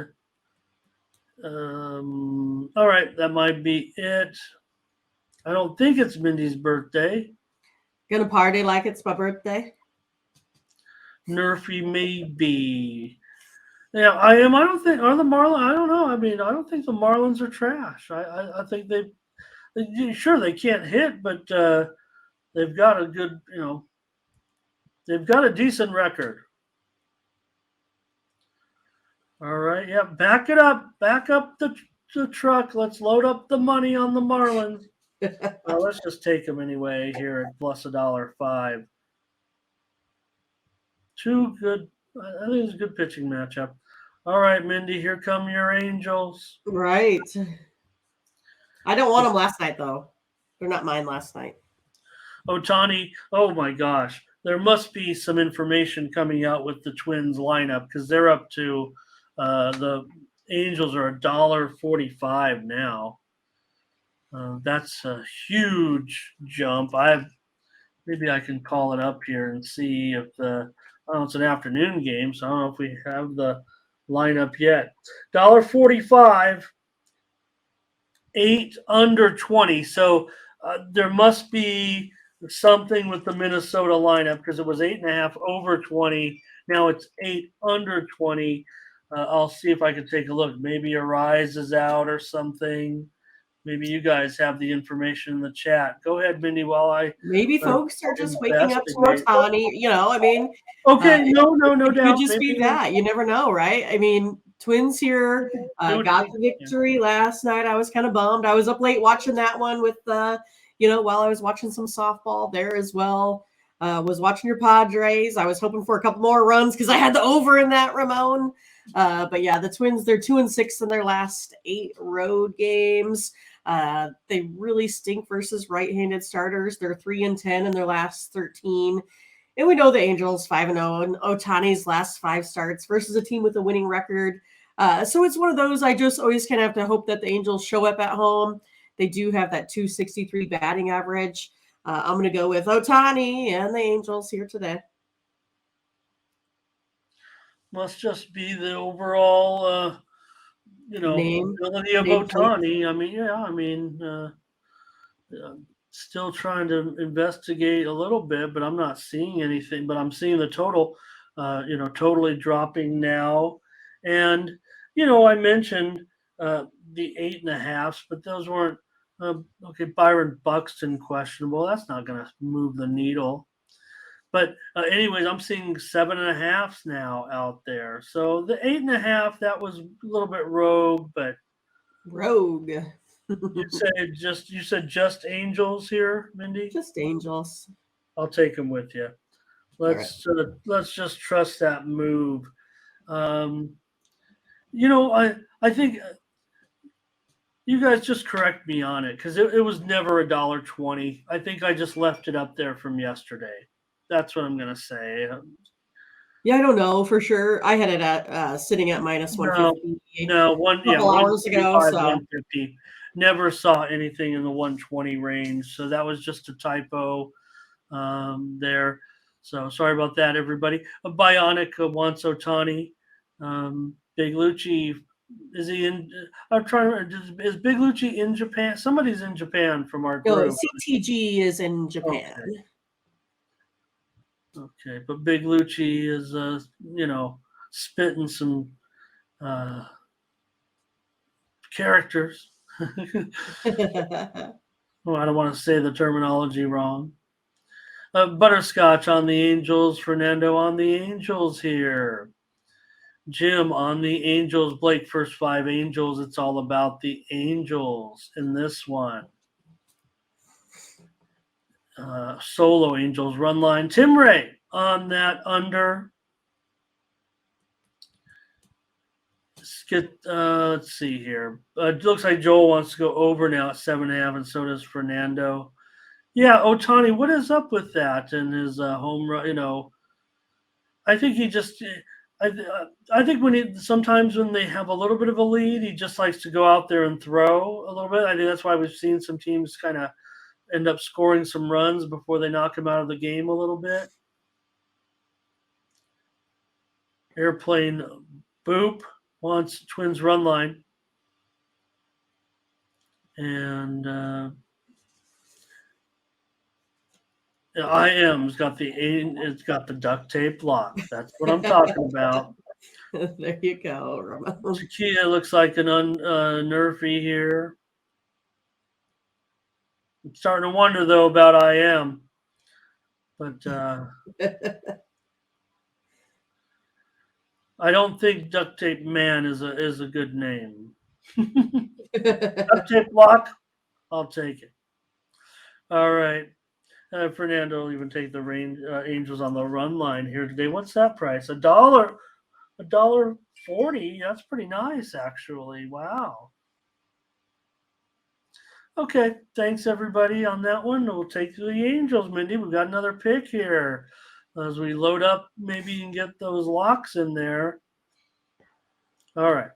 S2: all right, that might be it. I don't think it's Mindy's birthday.
S1: Gonna party like it's my birthday?
S2: Nerfy maybe. Yeah, I am. I don't think are the Marlins. I don't know. I mean, I don't think the Marlins are trash. I think sure they can't hit, but they've got a good, they've got a decent record. All right, yeah, back it up, back up the truck. Let's load up the money on the Marlins. Well, let's just take them anyway here at plus $1.05. Two good. I think it's a good pitching matchup. All right, Mindy, here come your Angels.
S1: Right. I don't want them last night, though. They're not mine last night.
S2: Ohtani, oh my gosh. There must be some information coming out with the Twins lineup because they're up to the Angels are $1.45 now. That's a huge jump. Maybe I can call it up here and see if it's an afternoon game, so I don't know if we have the lineup yet. $1.45, 8 under 20. So there must be something with the Minnesota lineup because it was 8.5 over 20. Now it's 8 under 20. I'll see if I can take a look. Maybe Arise is out or something. Maybe you guys have the information in the chat. Go ahead, Mindy, while I
S1: maybe folks are just waking up to Ohtani. I mean,
S2: okay, no
S1: it
S2: doubt.
S1: could just be that. You never know, right? I mean, Twins here got the victory last night. I was kind of bummed. I was up late watching that one with while I was watching some softball there as well. Was watching your Padres. I was hoping for a couple more runs because I had the over in that, Ramon. But yeah, the Twins, they're 2-6 in their last 8 road games. They really stink versus right-handed starters. They're 3-10 in their last 13. And we know the Angels 5-0 and Ohtani's last 5 starts versus a team with a winning record. So it's one of those I just always kind of have to hope that the Angels show up at home. They do have that 263 batting average. I'm going to go with Ohtani and the Angels here today.
S2: Must just be the overall, ability of Ohtani. Still trying to investigate a little bit, but I'm not seeing anything. But I'm seeing the total, totally dropping now. And, I mentioned the 8.5s, but those weren't, Byron Buxton questionable. That's not going to move the needle. But anyways, I'm seeing 7.5s now out there. So the 8.5, that was a little bit rogue, but
S1: rogue.
S2: you said just Angels here, Mindy?
S1: Just Angels.
S2: I'll take them with you. Let's just trust that move. I think you guys just correct me on it because it was never $1.20. I think I just left it up there from yesterday. That's what I'm gonna say.
S1: Yeah, I don't know for sure. I had it at sitting at minus 150. Hours ago. So
S2: 150. Never saw anything in the 120 range, so that was just a typo there. So sorry about that, everybody. Bionic wants Ohtani. Big Lucci, is he in? I'm trying to. Is Big Lucci in Japan? Somebody's in Japan from our group.
S1: CTG is in Japan.
S2: Okay, but Big Lucci is, spitting some characters. Well, I don't want to say the terminology wrong. Butterscotch on the Angels. Fernando on the Angels here. Jim on the Angels. Blake, first 5 Angels. It's all about the Angels in this one. Solo Angels run line. Tim Ray on that under. Let's see here. It looks like Joel wants to go over now at 7.5, and so does Fernando. Yeah, Ohtani, what is up with that and his home run? I think he just. I think sometimes when they have a little bit of a lead, he just likes to go out there and throw a little bit. I think that's why we've seen some teams kind of end up scoring some runs before they knock him out of the game a little bit. Airplane Boop wants Twins run line. And IM's got the duct tape lock. That's what I'm talking about.
S1: There you go, Ramon.
S2: Chiquita looks like an nerfy here. I'm starting to wonder though about I am, but I don't think Duct Tape Man is a good name. Duct Tape Lock, I'll take it. All right. Fernando will even take the Angels on the run line here today. What's that price? $1.40. That's pretty nice, actually. Wow. Okay, thanks everybody on that one. We'll take the Angels, Mindy. We've got another pick here. As we load up, maybe you can get those locks in there. All right.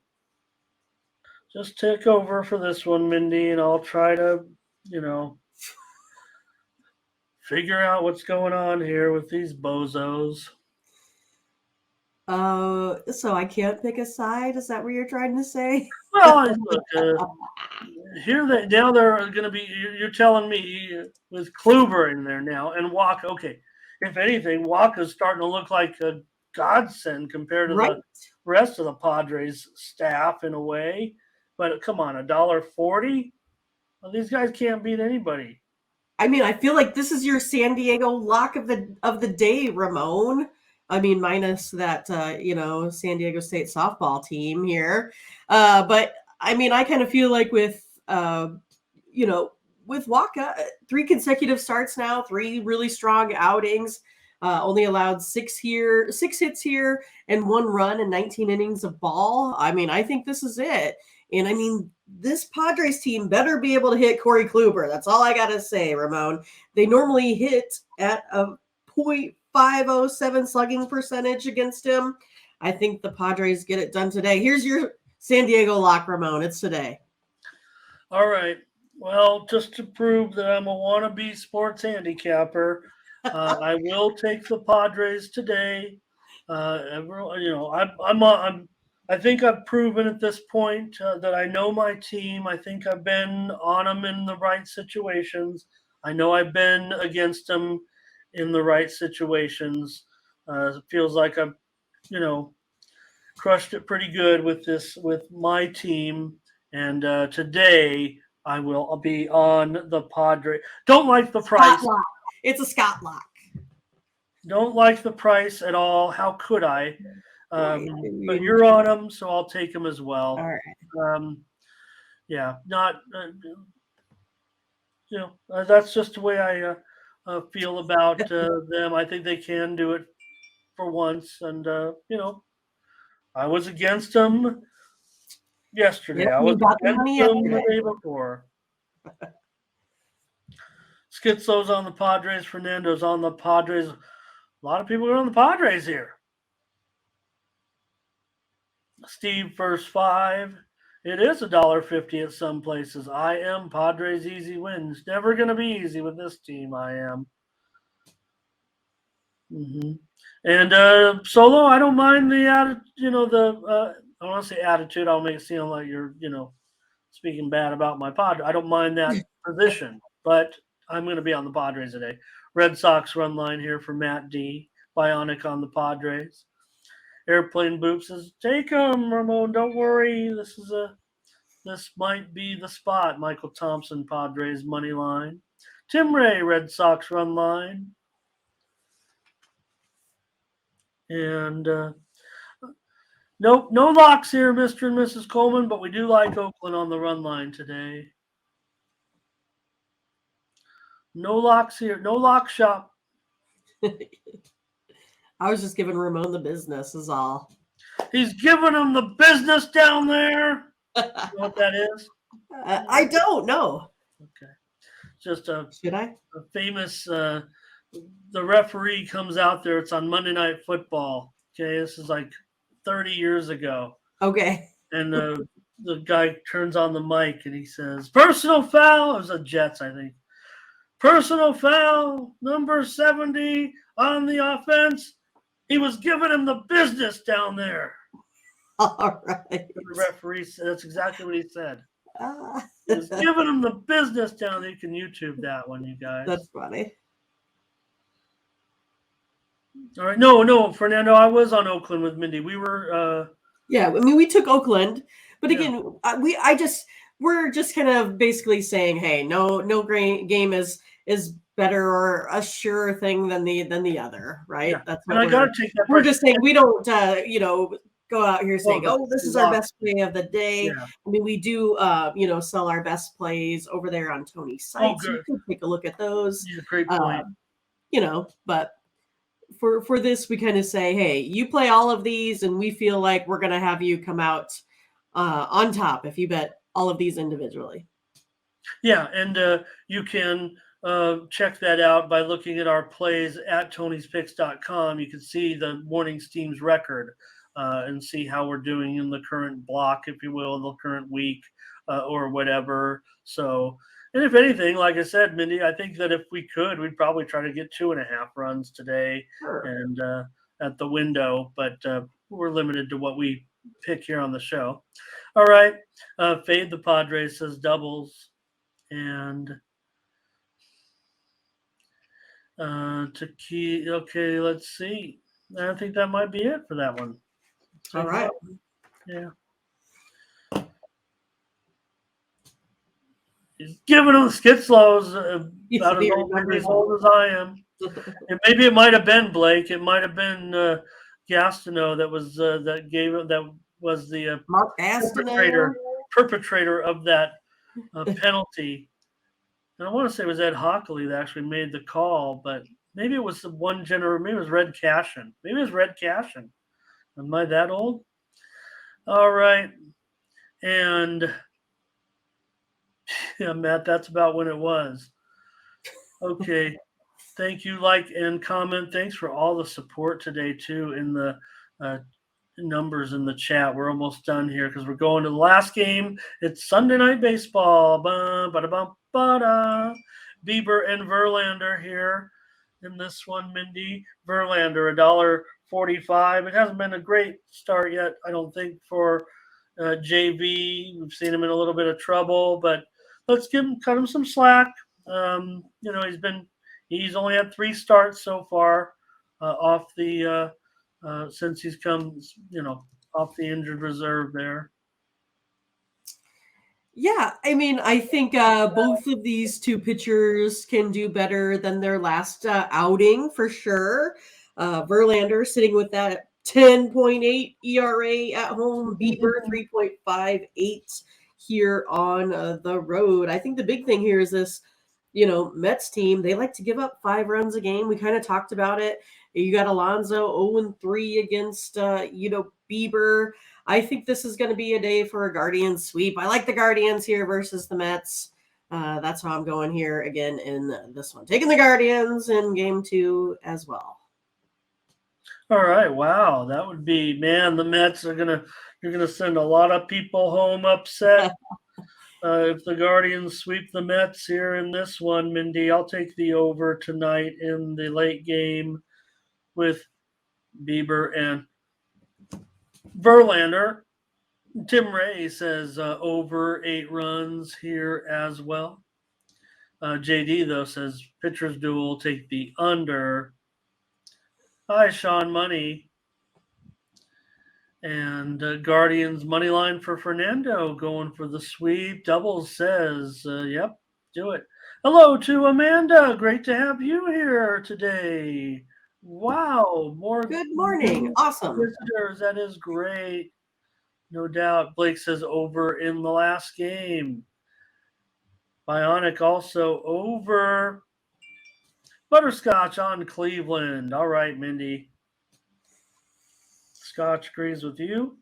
S2: Just take over for this one, Mindy, and I'll try to, figure out what's going on here with these bozos.
S1: So I can't pick a side? Is that what you're trying to say?
S2: Well, look, now they're going to be. You're telling me with Kluber in there now and Walker. Okay, if anything, Walker's starting to look like a godsend compared to the rest of the Padres staff in a way. But come on, $1.40. Well, these guys can't beat anybody.
S1: I mean, I feel like this is your San Diego lock of the day, Ramon. I mean, minus that, San Diego State softball team here. But I mean, I kind of feel like with Waka, 3 consecutive starts now, 3 really strong outings, only allowed 6 hits here, and 1 run in 19 innings of ball. I mean, I think this is it. And I mean, this Padres team better be able to hit Corey Kluber. That's all I got to say, Ramon. They normally hit at a .507 slugging percentage against him. I think the Padres get it done today. Here's your San Diego lock, Ramon. It's today.
S2: All right. Well, just to prove that I'm a wannabe sports handicapper, I will take the Padres today. I think I've proven at this point that I know my team. I think I've been on them in the right situations. I know I've been against them in the right situations. It feels like I've, crushed it pretty good with my team. And today I will be on the Padres. Don't like the price.
S1: Scott lock. It's a Scott lock.
S2: Don't like the price at all. How could I? But you're on them, so I'll take them as well.
S1: All right.
S2: That's just the way I feel about them. I think they can do it for once, and I was against them yesterday.
S1: Yep,
S2: I was
S1: got the
S2: against
S1: money
S2: them
S1: yesterday.
S2: the day before. Schizo's on the Padres. Fernando's on the Padres. A lot of people are on the Padres here. Steve, first 5. It is $1.50 at some places. I am Padres easy wins. Never going to be easy with this team. I am. And Solo, I don't mind the attitude. I don't want to say attitude. I'll make it seem like you're, speaking bad about my Padres. I don't mind that position, but I'm going to be on the Padres today. Red Sox run line here for Matt D. Bionic on the Padres. Airplane Boop says, take them, Ramon. Don't worry. This might be the spot. Michael Thompson, Padres money line. Tim Ray, Red Sox run line. And no locks here, Mr. and Mrs. Coleman, but we do like Oakland on the run line today. No locks here. No lock shop.
S1: I was just giving Ramon the business is all.
S2: He's giving him the business down there. You know what that is?
S1: I don't know.
S2: Okay. Just
S1: Should I?
S2: A famous, the referee comes out there. It's on Monday Night Football. Okay. This is like 30 years ago.
S1: Okay.
S2: And the guy turns on the mic and he says, personal foul. It was a Jets, I think. Personal foul, number 70 on the offense. He was giving him the business down there.
S1: All right.
S2: The referee said, that's exactly what he said. He was giving him the business down there. You can YouTube that one, you guys.
S1: That's funny.
S2: All right. No, Fernando, I was on Oakland with Mindy. We were.
S1: Yeah, I mean, we took Oakland, but
S2: Yeah.
S1: again, we're just kind of basically saying, hey, no game is better or a sure thing than the other, right?
S2: Yeah.
S1: That's
S2: And
S1: what
S2: I got to take that.
S1: we're just saying. We don't, go out here saying,
S2: Well,
S1: oh, this is our
S2: lock.
S1: best play of the day.
S2: Yeah.
S1: I mean, we do, sell our best plays over there on Tony's site.
S2: Oh,
S1: So you
S2: good.
S1: can take a look at those.
S2: Yeah, great point.
S1: But for this, we kind of say, hey, you play all of these, and we feel like we're going to have you come out on top if you bet all of these individually.
S2: Yeah, and you can check that out by looking at our plays at tonyspicks.com. You can see the morning's team's record and see how we're doing in the current block, if you will, in the current week or whatever. So, and if anything, like I said, Mindy, I think that if we could, we'd probably try to get 2.5 runs today
S1: Sure.
S2: and at the window, but we're limited to what we pick here on the show. All right. Fade the Padres says doubles. And okay, let's see. I think that might be it for that one.
S1: All right.
S2: Yeah. He's giving them skitslows about as old as I am. And maybe it might have been Blake. It might have been Gastineau that was that was the
S1: Mark
S2: perpetrator of that penalty. And I want to say it was Ed Hockley that actually made the call, but maybe it was the one general. Maybe it was Red Cashin. Maybe it was Red Cashin. Am I that old? All right. And yeah, Matt, that's about when it was. Okay. Thank you. Like and comment. Thanks for all the support today, too, in the numbers in the chat. We're almost done here because we're going to the last game. It's Sunday Night Baseball. Bieber and Verlander here in this one. Mindy, Verlander, $1.45. It hasn't been a great start yet, I don't think, for JV. We've seen him in a little bit of trouble, but let's cut him some slack. He's only had 3 starts so far off the since he's come, off the injured reserve there.
S1: Yeah, I mean, I think both of these two pitchers can do better than their last outing for sure. Verlander sitting with that 10.8 ERA at home, Bieber 3.58 here on the road. I think the big thing here is this, Mets team. They like to give up 5 runs a game. We kind of talked about it. You got Alonso 0-3 against, Bieber. I think this is going to be a day for a Guardians sweep. I like the Guardians here versus the Mets. That's how I'm going here again in this one. Taking the Guardians in game 2 as well.
S2: All right. Wow. That would be, man, the Mets you're going to send a lot of people home upset. If the Guardians sweep the Mets here in this one, Mindy, I'll take the over tonight in the late game with Bieber and Verlander. Tim Ray says over 8 runs here as well. JD, though, says pitcher's duel, take the under. Hi, Sean Money. And Guardians money line for Fernando going for the sweep. Doubles says, yep, do it. Hello to Amanda. Great to have you here today. Wow.
S1: Good morning. Awesome.
S2: Visitors. That is great. No doubt. Blake says over in the last game. Bionic also over. Butterscotch on Cleveland. All right, Mindy. Scotch agrees with you.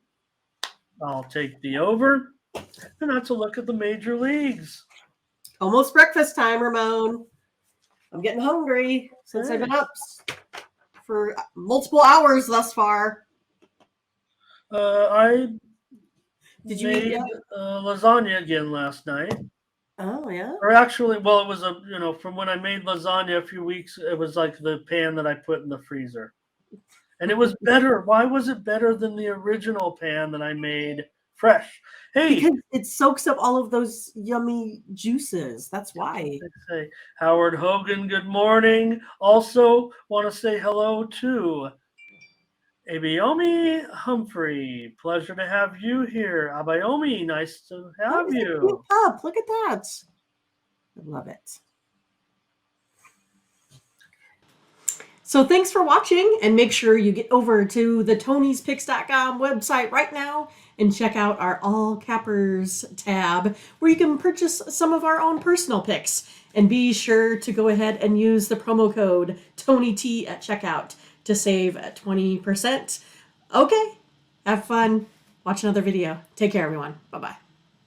S2: I'll take the over. And that's a look at the major leagues.
S1: Almost breakfast time, Ramon. I'm getting hungry since I've been up for multiple hours thus far.
S2: I
S1: Did you
S2: made
S1: eat
S2: lasagna again last night.
S1: Oh, yeah?
S2: Or actually, well, it was from when I made lasagna a few weeks, it was like the pan that I put in the freezer. And it was better. Why was it better than the original pan that I made fresh. Hey,
S1: Because it soaks up all of those yummy juices. That's why.
S2: say Howard Hogan, good morning. Also, want to say hello to Abayomi Humphrey. Pleasure to have you here. Abayomi, nice to have
S1: Look at that
S2: you.
S1: cute pup. Look at that. I love it. So thanks for watching, and make sure you get over to the Tony'sPicks.com website right now and check out our All Cappers tab where you can purchase some of our own personal picks. And be sure to go ahead and use the promo code TonyT at checkout to save 20%. Okay, have fun. Watch another video. Take care, everyone. Bye-bye.